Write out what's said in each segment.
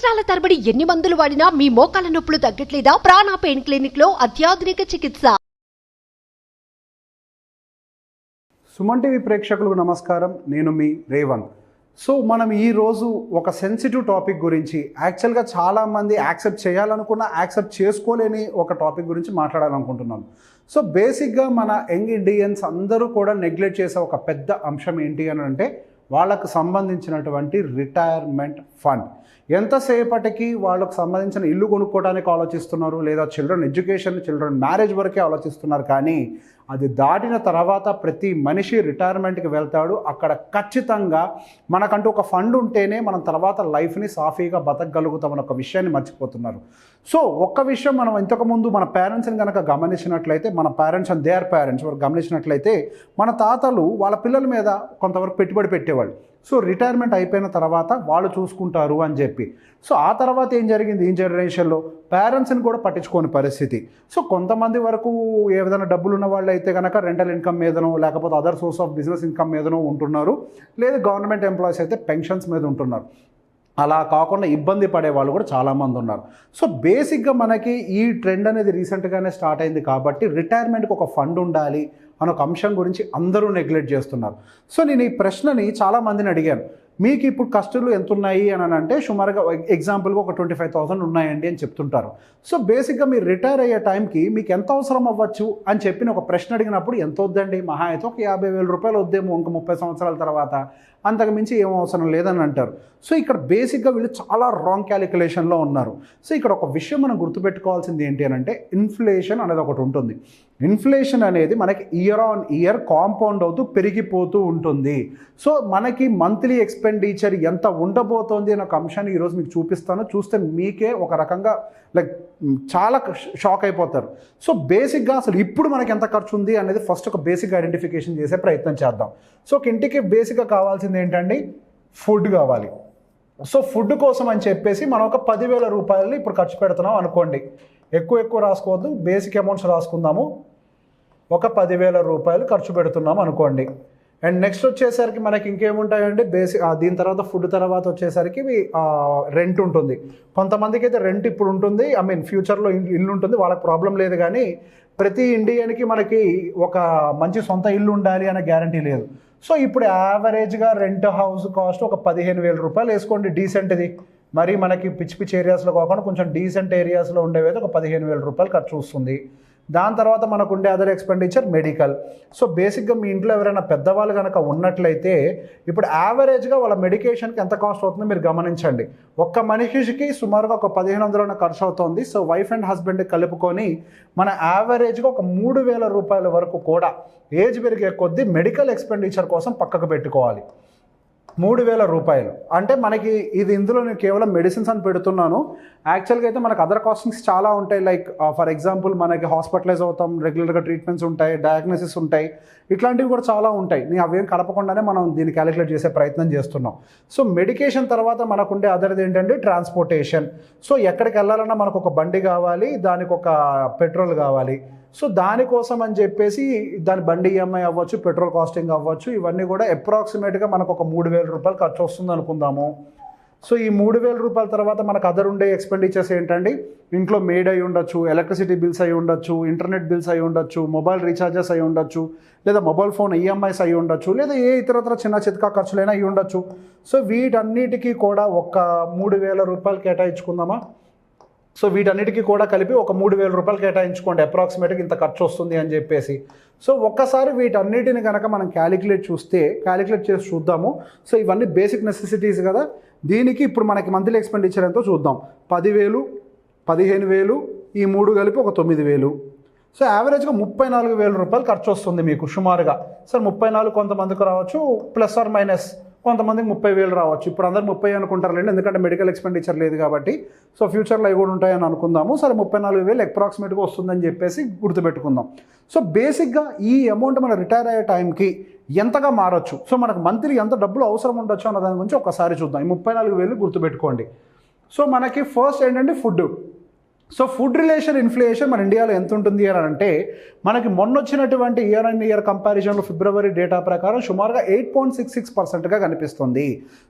సంవత్సరాల తరబడి ఎన్ని మందులు వాడినా మీ మోకాల నొప్పులు తగ్గట్లేదా? ప్రాణ పెయిన్ క్లినిక్ లో అత్యాధునిక చికిత్స. సుమన్ టీవీ ప్రేక్షకులకు నమస్కారం. నేను మీ రేవంత్. సో మనం ఈరోజు ఒక సెన్సిటివ్ టాపిక్ గురించి, యాక్చువల్గా చాలామంది యాక్సెప్ట్ చేయాలనుకున్న యాక్సెప్ట్ చేసుకోలేని ఒక టాపిక్ గురించి మాట్లాడాలనుకుంటున్నాం. సో బేసిక్గా మన యంగ్ ఇండియన్స్ అందరూ కూడా నెగ్లెక్ట్ చేసే ఒక పెద్ద అంశం ఏంటి అని అంటే వాళ్ళకు సంబంధించినటువంటి రిటైర్మెంట్ ఫండ్. ఎంతసేపటికి వాళ్ళకు సంబంధించిన ఇల్లు కొనుక్కోవడానికి ఆలోచిస్తున్నారు, లేదా చిల్డ్రన్ ఎడ్యుకేషన్, చిల్డ్రన్ మ్యారేజ్ వరకే ఆలోచిస్తున్నారు. కానీ అది దాటిన తర్వాత ప్రతి మనిషి రిటైర్మెంట్కి వెళ్తాడు. అక్కడ ఖచ్చితంగా మనకంటూ ఒక ఫండ్ ఉంటేనే మనం తర్వాత లైఫ్ని సాఫీగా బతకగలుగుతామని ఒక విషయాన్ని మర్చిపోతున్నారు. సో ఒక్క విషయం, మనం ఇంతకుముందు మన పేరెంట్స్ని కనుక గమనించినట్లయితే, మన పేరెంట్స్ అండ్ దేర్ పేరెంట్స్ వరకు గమనించినట్లయితే, మన తాతలు వాళ్ళ పిల్లల మీద కొంతవరకు పెట్టుబడి పెట్టేవాళ్ళు. సో రిటైర్మెంట్ అయిపోయిన తర్వాత వాళ్ళు చూసుకుంటారు అని చెప్పి. సో ఆ తర్వాత ఏం జరిగింది, ఈ జనరేషన్లో పేరెంట్స్ని కూడా పట్టించుకోని పరిస్థితి. సో కొంతమంది వరకు ఏ విధంగా డబ్బులు ఉన్న వాళ్ళు అయితే కనుక రెంటల్ ఇన్కమ్ మీదనో, లేకపోతే other source of business income మీదనో ఉంటున్నారు, లేదా గవర్నమెంట్ ఎంప్లాయీస్ అయితే పెన్షన్స్ మీద ఉంటున్నారు. అలా కాకుండా ఇబ్బంది పడే వాళ్ళు కూడా చాలామంది ఉన్నారు. సో బేసిక్గా మనకి ఈ ట్రెండ్ అనేది రీసెంట్గానే స్టార్ట్ అయింది కాబట్టి రిటైర్మెంట్కి ఒక ఫండ్ ఉండాలి అనే ఒక అంశం గురించి అందరూ నెగ్లెక్ట్ చేస్తున్నారు. సో నేను ఈ ప్రశ్నని చాలామందిని అడిగాను, మీకు ఇప్పుడు ఖర్చులు ఎంత ఉన్నాయి అని అంటే సుమారుగా ఎగ్జాంపుల్గా ఒక 25,000 ఉన్నాయండి అని చెప్తుంటారు. సో బేసిక్గా మీరు రిటైర్ అయ్యే టైంకి మీకు ఎంత అవసరం అవ్వచ్చు అని చెప్పిన ఒక ప్రశ్న అడిగినప్పుడు ఎంత వద్దండి, మహా అయితే ఒక 50,000 రూపాయలు వద్దేమో ఇంక 30 సంవత్సరాల తర్వాత, అంతకు మించి ఏం అవసరం లేదని అంటారు. సో ఇక్కడ బేసిక్గా వీళ్ళు చాలా రాంగ్ క్యాలిక్యులేషన్లో ఉన్నారు. సో ఇక్కడ ఒక విషయం మనం గుర్తుపెట్టుకోవాల్సింది ఏంటి అని అంటే ఇన్ఫ్లేషన్ అనేది ఒకటి ఉంటుంది. ఇన్ఫ్లేషన్ అనేది మనకి ఇయర్ ఆన్ ఇయర్ కాంపౌండ్ అవుతూ పెరిగిపోతూ ఉంటుంది. సో మనకి మంత్లీ ఎక్స్పెండిచర్ ఎంత ఉండబోతోంది అనే ఒక అంశాన్ని ఈరోజు మీకు చూపిస్తాను. చూస్తే మీకే ఒక రకంగా లైక్ చాలా షాక్ అయిపోతారు. సో బేసిక్గా అసలు ఇప్పుడు మనకి ఎంత ఖర్చు ఉంది అనేది ఫస్ట్ ఒక బేసిక్ ఐడెంటిఫికేషన్ చేసే ప్రయత్నం చేద్దాం. సో ఒక ఇంటికి బేసిక్గా కావాల్సింది ఏంటండి, ఫుడ్ కావాలి. సో ఫుడ్ కోసం అని చెప్పేసి మనం ఒక 10,000 రూపాయలని ఇప్పుడు ఖర్చు పెడుతున్నాం అనుకోండి. ఎక్కువ రాసుకోవద్దు, బేసిక్ అమౌంట్స్ రాసుకుందాము. ఒక 10,000 రూపాయలు ఖర్చు పెడుతున్నాం అనుకోండి. అండ్ నెక్స్ట్ వచ్చేసరికి మనకి ఇంకేముంటాయండి, దీని తర్వాత ఫుడ్ తర్వాత వచ్చేసరికి రెంట్ ఉంటుంది. కొంతమందికి అయితే రెంట్ ఇప్పుడు ఉంటుంది, ఫ్యూచర్లో ఇల్లు ఉంటుంది, వాళ్ళకి ప్రాబ్లం లేదు. కానీ ప్రతి ఇండియన్కి మనకి ఒక మంచి సొంత ఇల్లు ఉండాలి అనే గ్యారంటీ లేదు. సో ఇప్పుడు యావరేజ్గా రెంట్ హౌస్ కాస్ట్ ఒక 15,000 రూపాయలు వేసుకోండి, డీసెంట్ది. మరి మనకి పిచ్చి ఏరియాస్లో కాకుండా కొంచెం డీసెంట్ ఏరియాస్లో ఉండేవైతే ఒక 15,000 రూపాయలు ఖర్చు వస్తుంది. దాని తర్వాత మనకు ఉండే అదర్ ఎక్స్పెండిచర్ మెడికల్. సో బేసిక్గా మీ ఇంట్లో ఎవరైనా పెద్దవాళ్ళు కనుక ఉన్నట్లయితే ఇప్పుడు యావరేజ్గా వాళ్ళ మెడికేషన్కి ఎంత కాస్ట్ అవుతుందో మీరు గమనించండి. ఒక్క మనిషికి సుమారుగా ఒక 1,500 ఖర్చు అవుతుంది. సో వైఫ్ అండ్ హస్బెండ్ కలుపుకొని మన యావరేజ్గా ఒక 3,000 రూపాయల వరకు కూడా ఏజ్ పెరిగే కొద్దీ మెడికల్ ఎక్స్పెండిచర్ కోసం పక్కకు పెట్టుకోవాలి. 3,000 రూపాయలు అంటే మనకి ఇది, ఇందులో నేను కేవలం మెడిసిన్స్ అని పెడుతున్నాను. యాక్చువల్గా అయితే మనకు అదర్ కాస్టింగ్స్ చాలా ఉంటాయి. లైక్ ఫర్ ఎగ్జాంపుల్ మనకి హాస్పిటలైజ్ అవుతాం, రెగ్యులర్గా ట్రీట్మెంట్స్ ఉంటాయి, డయాగ్నోసిస్ ఉంటాయి, ఇట్లాంటివి కూడా చాలా ఉంటాయి. నేను అవేం కలపకుండానే మనం దీన్ని క్యాలిక్యులేట్ చేసే ప్రయత్నం చేస్తున్నాం. సో మెడికేషన్ తర్వాత మనకు ఉండే అదర్ది ఏంటంటే ట్రాన్స్పోర్టేషన్. సో ఎక్కడికి వెళ్ళాలన్నా మనకు ఒక బండి కావాలి, దానికి ఒక పెట్రోల్ కావాలి. సో దానికోసం అని చెప్పేసి దాని బండి ఈఎంఐ అవ్వచ్చు, పెట్రోల్ కాస్టింగ్ అవ్వచ్చు, ఇవన్నీ కూడా అప్రాక్సిమేట్గా మనకు ఒక 3,000 రూపాయలు ఖర్చు వస్తుంది అనుకుందాము. సో ఈ 3,000 రూపాయల తర్వాత మనకు అదర్ ఉండే ఎక్స్పెండిచర్స్ ఏంటండి, ఇంట్లో మేడ్ అయి ఉండొచ్చు, ఎలక్ట్రిసిటీ బిల్స్ అయి ఉండొచ్చు, ఇంటర్నెట్ బిల్స్ అయి ఉండొచ్చు, మొబైల్ రీఛార్జెస్ అయి ఉండొచ్చు, లేదా మొబైల్ ఫోన్ ఈఎంఐస్ అయి ఉండొచ్చు, లేదా ఏ ఇతరత్ర చిన్న చితకా ఖర్చులైనా అయి ఉండొచ్చు. సో వీటన్నిటికీ కూడా ఒక 3,000 రూపాయలు కేటాయించుకుందామా. సో వీటన్నిటికీ కూడా కలిపి ఒక 3,000 రూపాయలు కేటాయించుకోండి, అప్రాక్సిమేట్గా ఇంత ఖర్చు వస్తుంది అని చెప్పేసి. సో ఒక్కసారి వీటన్నిటిని కనుక మనం క్యాలిక్యులేట్ చేసి చూద్దాము. సో ఇవన్నీ బేసిక్ నెసెసిటీస్ కదా. దీనికి ఇప్పుడు మనకి మంత్లీ ఎక్స్పెండిచర్ ఎంతో చూద్దాం. 10,000, 15,000, ఈ 3 కలిపి ఒక 9,000. సో యావరేజ్గా 34,000 రూపాయలు ఖర్చు వస్తుంది మీకు సుమారుగా. సార్ 34 కొంతమందికి రావచ్చు, ప్లస్ ఆర్ మైనస్ కొంతమందికి 30,000 రావచ్చు. ఇప్పుడు అందరు 30 అనుకుంటారులేండి, ఎందుకంటే మెడికల్ ఎక్స్పెండిచర్ లేదు కాబట్టి. సో ఫ్యూచర్లో అవి కూడా ఉంటాయని అనుకుందాము. సరే 34,000 అప్రాక్సిమేట్గా వస్తుందని చెప్పేసి గుర్తుపెట్టుకుందాం. సో బేసిక్గా ఈ అమౌంట్ మన రిటైర్ అయ్యే టైంకి ఎంతగా మారచ్చు, సో మనకు మంత్లీ ఎంత డబ్బులు అవసరం ఉండొచ్చు అన్న దాని గురించి ఒకసారి చూద్దాం. ఈ 34,000 గుర్తుపెట్టుకోండి. సో మనకి ఫస్ట్ ఏంటంటే food. So food relation inflation మన ఇండియాలో ఎంత ఉంటుంది అని అంటే మనకి మొన్న వచ్చినటువంటి ఇయర్ అండ్ ఇయర్ కంపారిజన్లో ఫిబ్రవరి డేటా ప్రకారం సుమారుగా 8.66%గా కనిపిస్తుంది.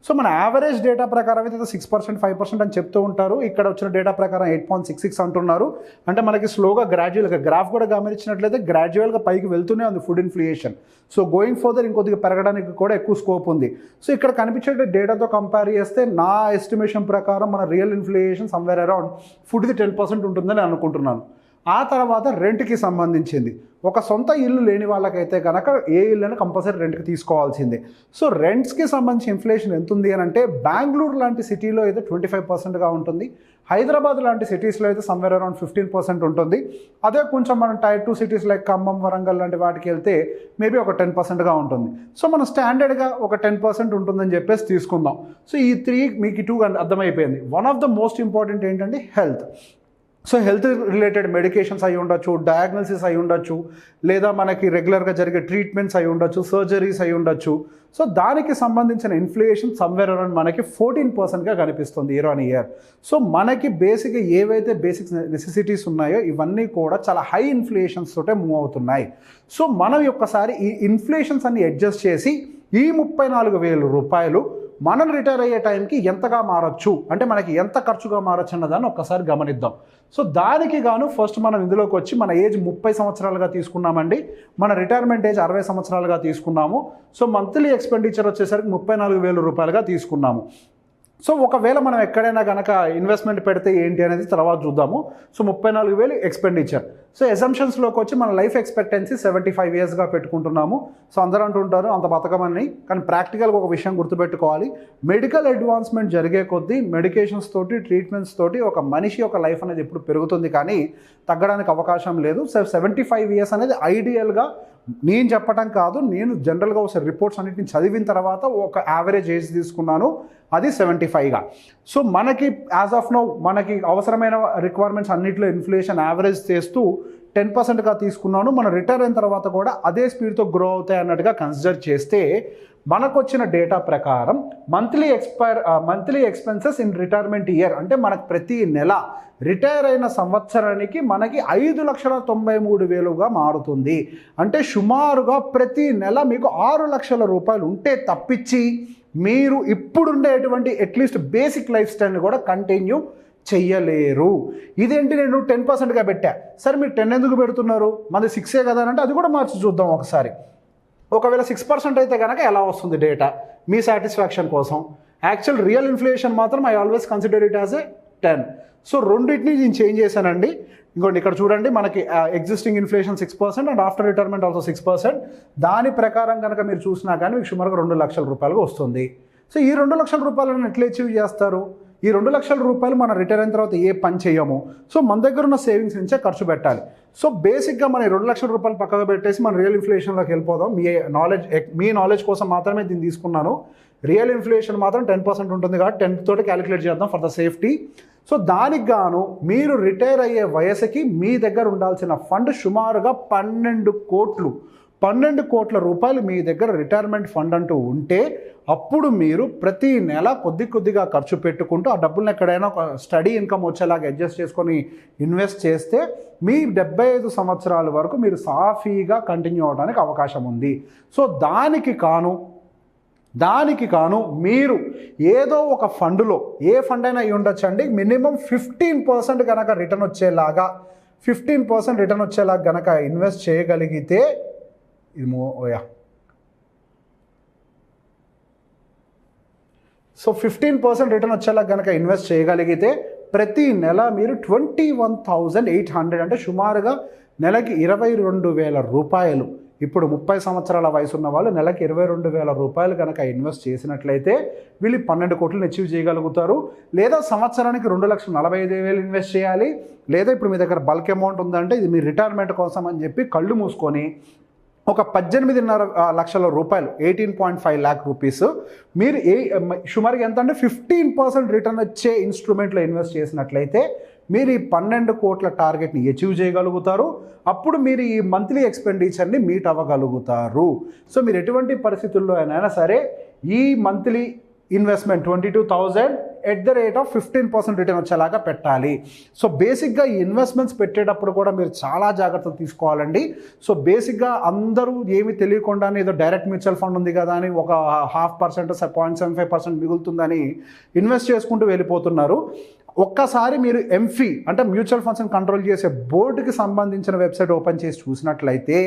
సో మన యావరేజ్ డేటా ప్రకారం అయితే 6% 5% అని చెప్తూ ఉంటారు. ఇక్కడ వచ్చిన డేటా ప్రకారం 8.66 అంటున్నారు. అంటే మనకి స్లోగా గ్రాడ్యువల్గా గ్రాఫ్ కూడా గమనించినట్లయితే గ్రాడ్యువల్గా పైకి వెళ్తూనే ఉంది food inflation. So going further ఇంకొద్దిగా పెరగడానికి కూడా ఎక్కువ స్కోప్ ఉంది. సో ఇక్కడ కనిపించే డేటాతో కంపేర్ చేస్తే నా ఎస్టిమేషన్ ప్రకారం మన రియల్ ఇన్ఫ్లేషన్ సమ్వేర్ అరౌండ్ ఫుడ్ది 10% ఉంటుందని అనుకుంటున్నాను. ఆ తర్వాత రెంట్కి సంబంధించింది ఒక సొంత ఇల్లు లేని వాళ్ళకైతే కనుక ఏ ఇల్లుని కంపల్సరీ రెంట్కి తీసుకోవాల్సిందే. సో రెంట్స్కి సంబంధించి ఇన్ఫ్లేషన్ ఎంత ఉంది అని అంటే బెంగళూరు లాంటి సిటీలో అయితే 25%గా ఉంటుంది. హైదరాబాద్ లాంటి సిటీస్లో అయితే సమ్వేర్ అరౌండ్ 15% ఉంటుంది. అదే కొంచెం మనం tier 2 cities like Khammam, Warangal లాంటి వాటికి వెళ్తే మేబీ ఒక 10%గా ఉంటుంది. సో మనం స్టాండర్డ్గా ఒక 10% ఉంటుందని చెప్పేసి తీసుకుందాం. సో ఈ 3 మీకు 2 అర్థమైపోయింది. One of the most important ఏంటంటే health. So health related medications అయి ఉండొచ్చు, డయాగ్నోసిస్ అయి ఉండొచ్చు, లేదా మనకి రెగ్యులర్గా జరిగే ట్రీట్మెంట్స్ అయి ఉండొచ్చు, సర్జరీస్ అయి ఉండొచ్చు. సో దానికి సంబంధించిన ఇన్ఫ్లేషన్ సమ్వేర్ అరౌండ్ మనకి 14%గా కనిపిస్తుంది ఇయర్ ఆన్ ఇయర్. సో మనకి బేసిక్గా ఏవైతే బేసిక్ నెసెసిటీస్ ఉన్నాయో ఇవన్నీ కూడా చాలా హై ఇన్ఫ్లేషన్స్ తోటే మూవ్ అవుతున్నాయి. సో మనం ఒక్కసారి ఈ ఇన్ఫ్లేషన్స్ అన్ని అడ్జస్ట్ చేసి ఈ 34,000 రూపాయలు మనం రిటైర్ అయ్యే టైంకి ఎంతగా మారచ్చు అంటే మనకి ఎంత ఖర్చుగా మారచ్చు అన్నదాన్ని ఒక్కసారి గమనిద్దాం. సో దానికి గాను ఫస్ట్ మనం ఇందులోకి వచ్చి మన ఏజ్ 30 సంవత్సరాలుగా తీసుకున్నామండి. మన రిటైర్మెంట్ ఏజ్ 60 సంవత్సరాలుగా తీసుకున్నాము. సో మంత్లీ ఎక్స్పెండిచర్ వచ్చేసరికి 34,000 రూపాయలుగా తీసుకున్నాము. సో ఒకవేళ మనం ఎక్కడైనా కనుక ఇన్వెస్ట్మెంట్ పెడితే ఏంటి అనేది తర్వాత చూద్దాము. So 34,000 expenditure. సో ఎజంప్షన్స్లోకి వచ్చి మన లైఫ్ ఎక్స్పెక్టెన్సీ 75 ఇయర్స్గా పెట్టుకుంటున్నాము. సో అందరూ అంటుంటారు అంత బతకమని, కానీ ప్రాక్టికల్గా ఒక విషయం గుర్తుపెట్టుకోవాలి. మెడికల్ అడ్వాన్స్మెంట్ జరిగే కొద్దీ మెడికేషన్స్ తోటి, ట్రీట్మెంట్స్ తోటి ఒక మనిషి యొక్క లైఫ్ అనేది ఎప్పుడు పెరుగుతుంది, కానీ తగ్గడానికి అవకాశం లేదు. సో 75 ఇయర్స్ అనేది ఐడియల్గా నేను చెప్పటం కాదు, నేను జనరల్గా ఒకసారి రిపోర్ట్స్ అన్నింటిని చదివిన తర్వాత ఒక యావరేజ్ ఏజ్ తీసుకున్నాను, అది 75గా. సో మనకి యాజ్ ఆఫ్ నౌ మనకి అవసరమైన రిక్వైర్మెంట్స్ అన్నింటిలో ఇన్ఫ్లేషన్ యావరేజ్ చేస్తూ 10%గా తీసుకున్నాను. మనం రిటైర్ అయిన తర్వాత కూడా అదే స్పీడ్తో గ్రో అవుతాయి అన్నట్టుగా కన్సిడర్ చేస్తే మనకు వచ్చిన డేటా ప్రకారం monthly expenses in retirement year అంటే మనకు ప్రతి నెల రిటైర్ అయిన సంవత్సరానికి మనకి 5,93,000గా మారుతుంది. అంటే సుమారుగా ప్రతి నెల మీకు 6 లక్షల రూపాయలు ఉంటే తప్పించి మీరు ఇప్పుడుండేటువంటి అట్లీస్ట్ బేసిక్ లైఫ్ స్టైల్ని కూడా కంటిన్యూ చెయ్యలేరు. ఇదేంటి నేను 10%గా పెట్టా, సరే మీరు 10 ఎందుకు పెడుతున్నారు, మనది 6 కదా అంటే అది కూడా మార్చి చూద్దాం ఒకసారి. ఒకవేళ 6% అయితే కనుక ఎలా వస్తుంది డేటా మీ సాటిస్ఫాక్షన్ కోసం. యాక్చువల్ రియల్ ఇన్ఫ్లేషన్ మాత్రం I always consider it as a 10. So రెండింటిని నేను చేంజ్ చేశానండి. ఇంకోటి ఇక్కడ చూడండి, మనకి existing inflation 6% and after retirement also 6%. దాని ప్రకారం కనుక మీరు చూసినా కానీ మీకు సుమారుగా 2 లక్షల రూపాయలుగా వస్తుంది. సో ఈ 2 లక్షల రూపాయలను ఎట్లా అచీవ్ చేస్తారు? ఈ 2 లక్షల రూపాయలు మనం రిటైర్ అయిన తర్వాత ఏ పని చేయము. సో మన దగ్గర ఉన్న సేవింగ్స్ నుంచే ఖర్చు పెట్టాలి. సో బేసిక్గా మన 2 లక్షల రూపాయలు పక్కగా పెట్టేసి మన రియల్ ఇన్ఫ్లేషన్లోకి వెళ్ళిపోదాం. మీ నాలెడ్జ్ కోసం మాత్రమే దీన్ని తీసుకున్నాను. రియల్ ఇన్ఫ్లేషన్ మాత్రం 10% ఉంటుంది కాబట్టి 10 తోటి క్యాలిక్యులేట్ చేద్దాం ఫర్ ద సేఫ్టీ. సో దానికి గాను మీరు రిటైర్ అయ్యే వయసుకి మీ దగ్గర ఉండాల్సిన ఫండ్ సుమారుగా 12 కోట్ల రూపాయలు మీ దగ్గర రిటైర్మెంట్ ఫండ్ అంటూ ఉంటే అప్పుడు మీరు ప్రతి నెల కొద్దిగా ఖర్చు పెట్టుకుంటూ ఆ డబ్బులను ఎక్కడైనా ఒక స్టడీ ఇన్కమ్ వచ్చేలాగా అడ్జస్ట్ చేసుకొని ఇన్వెస్ట్ చేస్తే మీ 75 సంవత్సరాల వరకు మీరు సాఫీగా కంటిన్యూ అవడానికి అవకాశం ఉంది. సో దానికి కాను మీరు ఏదో ఒక ఫండ్లో, ఏ ఫండ్ అయినా అయి ఉండొచ్చండి, మినిమం 15% కనుక రిటర్న్ వచ్చేలాగా 15% రిటర్న్ వచ్చేలాగా కనుక ఇన్వెస్ట్ చేయగలిగితే సో 15% రిటర్న్ వచ్చేలా కనుక ఇన్వెస్ట్ చేయగలిగితే ప్రతి నెల మీరు 21,800 అంటే సుమారుగా నెలకి 22,000 రూపాయలు. ఇప్పుడు 30 సంవత్సరాల వయసు ఉన్న వాళ్ళు నెలకి 22,000 రూపాయలు కనుక ఇన్వెస్ట్ చేసినట్లయితే వీళ్ళు 12 కోట్లను అచీవ్ చేయగలుగుతారు. లేదా సంవత్సరానికి 2,45,000 ఇన్వెస్ట్ చేయాలి. లేదా ఇప్పుడు మీ దగ్గర బల్క్ అమౌంట్ ఉందంటే ఇది మీ రిటైర్మెంట్ కోసం అని చెప్పి కళ్ళు మూసుకొని ఒక 18.5 లక్షల రూపాయలు 18.5 lakh రూపీస్ మీరు సుమారుగా ఎంత అంటే 15% రిటర్న్ వచ్చే ఇన్స్ట్రుమెంట్లో ఇన్వెస్ట్ చేసినట్లయితే మీరు ఈ 12 కోట్ల టార్గెట్ని అచీవ్ చేయగలుగుతారు. అప్పుడు మీరు ఈ మంత్లీ ఎక్స్పెండిచర్ని మీట్ అవ్వగలుగుతారు. సో మీరు ఎటువంటి పరిస్థితుల్లో అయినా సరే ఈ మంత్లీ ఇన్వెస్ట్మెంట్ 22,000 15% రిటర్న్ వచ్చేలాగా పెట్టాలి. సో బేసిక్గా ఈ ఇన్వెస్ట్మెంట్స్ పెట్టేటప్పుడు కూడా మీరు చాలా జాగ్రత్తలు తీసుకోవాలండి. సో బేసిక్గా అందరూ ఏమీ తెలియకుండానే ఏదో డైరెక్ట్ మ్యూచువల్ ఫండ్ ఉంది కదా అని ఒక 0.5%, 0.75% మిగులుతుందని ఇన్వెస్ట్ చేసుకుంటూ వెళ్ళిపోతున్నారు. ఒక్కసారి మీరు ఎంఫీ అంటే మ్యూచువల్ ఫండ్స్ని కంట్రోల్ చేసే బోర్డుకి సంబంధించిన వెబ్సైట్ ఓపెన్ చేసి చూసినట్లయితే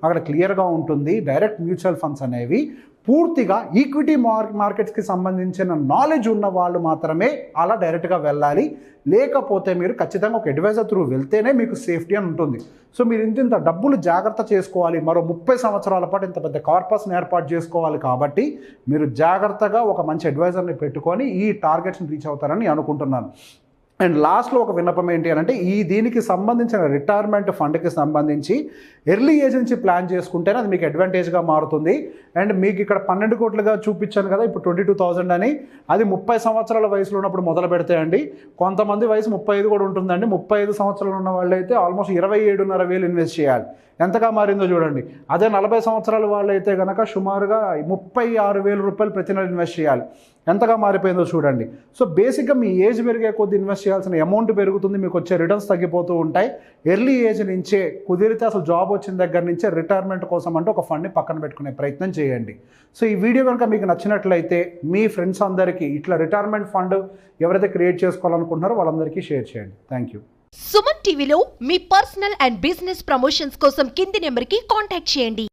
అక్కడ క్లియర్గా ఉంటుంది. డైరెక్ట్ మ్యూచువల్ ఫండ్స్ అనేవి పూర్తిగా ఈక్విటీ మార్కెట్స్కి సంబంధించిన నాలెడ్జ్ ఉన్న వాళ్ళు మాత్రమే అలా డైరెక్ట్గా వెళ్ళాలి. లేకపోతే మీరు ఖచ్చితంగా ఒక అడ్వైజర్ త్రూ వెళ్తేనే మీకు సేఫ్టీ అని ఉంటుంది. సో మీరు ఇంత డబ్బులు జాగ్రత్త చేసుకోవాలి, మరో 30 సంవత్సరాల పాటు ఇంత పెద్ద కార్పస్ని ఏర్పాటు చేసుకోవాలి. కాబట్టి మీరు జాగ్రత్తగా ఒక మంచి అడ్వైజర్ని పెట్టుకొని ఈ టార్గెట్స్ని రీచ్ అవుతారని అనుకుంటున్నాను. అండ్ లాస్ట్లో ఒక విన్నపం ఏంటి అని అంటే దీనికి సంబంధించిన రిటైర్మెంట్ ఫండ్కి సంబంధించి ఎర్లీ ఏజ్ నుంచి ప్లాన్ చేసుకుంటేనే అది మీకు అడ్వాంటేజ్గా మారుతుంది. అండ్ మీకు ఇక్కడ 12 కోట్లుగా చూపించాను కదా, ఇప్పుడు 22,000 అని, అది 30 సంవత్సరాల వయసులో ఉన్నప్పుడు మొదలు పెడితే అండి, కొంతమంది వయసు 35 కూడా ఉంటుందండి. 35 సంవత్సరాలు ఉన్న వాళ్ళు అయితే ఆల్మోస్ట్ 27,500 ఇన్వెస్ట్ చేయాలి. ఎంతగా మారిందో చూడండి. అదే 40 సంవత్సరాల వాళ్ళు అయితే కనుక సుమారుగా 36,000 రూపాయలు ప్రతి నెల ఇన్వెస్ట్ చేయాలి. ఎంతగా మారిపోయిందో చూడండి. సో బేసిక్గా మీ ఏజ్ పెరిగే కొద్ది ఇన్వెస్ట్ చేయాల్సిన అమౌంట్ పెరుగుతుంది, మీకు వచ్చే రిటర్న్స్ తగ్గిపోతూ ఉంటాయి. ఎర్లీ ఏజ్ నుంచే కుదిరితే అసలు జాబ్ వచ్చిన దగ్గర నుంచే రిటైర్మెంట్ కోసం అంటే ఒక ఫండ్ని పక్కన పెట్టుకునే ప్రయత్నం చేయండి. సో ఈ వీడియో కనుక మీకు నచ్చినట్లయితే మీ ఫ్రెండ్స్ అందరికీ ఇట్లా రిటైర్మెంట్ ఫండ్ ఎవరైతే క్రియేట్ చేసుకోవాలనుకుంటున్నారో వాళ్ళందరికీ షేర్ చేయండి. Thank you. సుమన్ టీవీలో మీ పర్సనల్ అండ్ బిజినెస్ ప్రమోషన్స్ కోసం కింది నెంబర్కి కాంటాక్ట్ చేయండి.